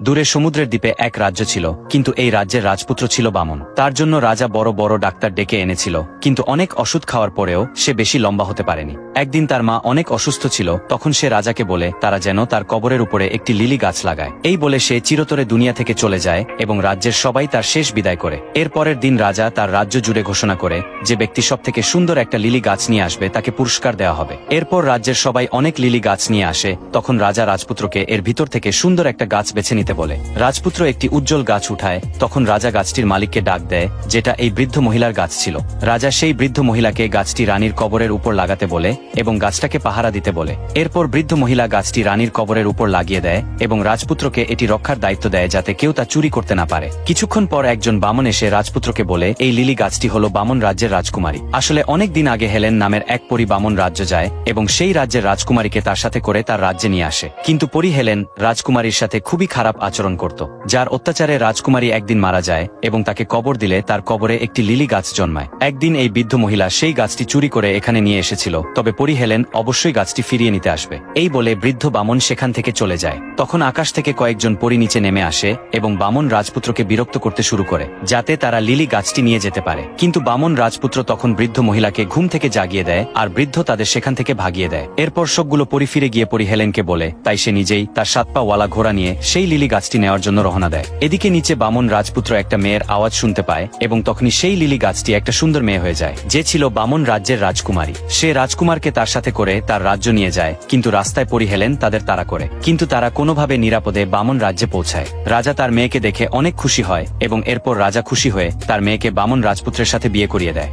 দূরে সমুদ্রের দ্বীপে এক রাজ্য ছিল, কিন্তু এই রাজ্যের রাজপুত্র ছিল বামন। তার জন্য রাজা বড় বড় ডাক্তার ডেকে এনেছিল, কিন্তু অনেক ওষুধ খাওয়ার পরেও সে বেশি লম্বা হতে পারেনি। একদিন তার মা অনেক অসুস্থ ছিল, তখন সে রাজাকে বলে তারা যেন তার কবরের উপরে একটি লিলি গাছ লাগায়। এই বলে সে চিরতরে দুনিয়া থেকে চলে যায় এবং রাজ্যের সবাই তার শেষ বিদায় করে। এর পরের দিন রাজা তার রাজ্য জুড়ে ঘোষণা করে যে ব্যক্তি সবথেকে সুন্দর একটা লিলি গাছ নিয়ে আসবে তাকে পুরস্কার দেওয়া হবে। এরপর রাজ্যের সবাই অনেক লিলি গাছ নিয়ে আসে। তখন রাজা রাজপুত্রকে এর ভিতর থেকে সুন্দর একটা গাছ বেছে নিতে বলে। রাজপুত্র একটি উজ্জ্বল গাছ উঠায়। তখন রাজা গাছটির মালিককে ডাক দেয়, যেটা এই বৃদ্ধ মহিলার গাছ ছিল। রাজা সেই বৃদ্ধ মহিলাকে গাছটি রানীর কবরের উপর লাগাতে বলে এবং গাছটাকে পাহারা দিতে বলে। এরপর বৃদ্ধ মহিলা গাছটি রানীর কবরের উপর লাগিয়ে দেয় এবং রাজপুত্রকে এটি রক্ষার দায়িত্ব দেয় যাতে কেউ তা চুরি করতে না পারে। কিছুক্ষণ পর একজন বামন এসে রাজপুত্রকে বলে এই লিলি গাছটি হলো বামন রাজ্যের রাজকুমারী। আসলে অনেক দিন আগে হেলেন নামের এক পরী বামন রাজ্য যায় এবং সেই রাজ্যের রাজকুমারীকে তার সাথে করে তার রাজ্যে নিয়ে আসে। কিন্তু পরী হেলেন রাজকুমারীর সাথে খুবই খারাপ আচরণ করত, যার অত্যাচারে রাজকুমারী একদিন মারা যায় এবং তাকে কবর দিলে তার কবরে একটি লিলি গাছ জন্মায়। একদিন এই বৃদ্ধ মহিলা সেই গাছটি চুরি করে এখানে নিয়ে এসেছিল, তবে পরী হেলেন অবশ্যই গাছটি ফিরিয়ে নিতে আসবে। এই বলে বৃদ্ধ বামন সেখান থেকে চলে যায়। তখন আকাশ থেকে কয়েকজন পরী নিচে নেমে আসে এবং বামন রাজপুত্রকে বিরক্ত করতে শুরু করে যাতে তারা লিলি গাছটি নিয়ে যেতে পারে। কিন্তু বামন রাজপুত্র তখন বৃদ্ধ মহিলাকে ঘুম থেকে জাগিয়ে দেয় আর বৃদ্ধ তাদের সেখান থেকে ভাগিয়ে দেয়। এরপর সবগুলো পরী ফিরে গিয়ে পরী হেলেনকে বলে, তাই সে নিজেই তার 7 পা ওয়ালা ঘোড়া নিয়ে সেই লিলি গাছটি নেওয়ার জন্য রওনা দেয়। এদিকে নিচে বামন রাজপুত্র একটা মেয়ের আওয়াজ শুনতে পায় এবং তখনই সেই লিলি গাছটি একটা সুন্দর মেয়ে হয়ে যায়, যে ছিল বামন রাজ্যের রাজকুমারী। সে রাজকুমারকে তার সাথে করে তার রাজ্য নিয়ে যায়, কিন্তু রাস্তায় পরী হেলেন তাদের তাড়া করে, কিন্তু তারা কোনোভাবে নিরাপদে বামন রাজ্যে পৌঁছায়। রাজা তার মেয়েকে দেখে অনেক খুশি হয় এবং এরপর রাজা খুশি হয়ে তার মেয়েকে বামন রাজপুত্রের সাথে বিয়ে করিয়ে দেয়।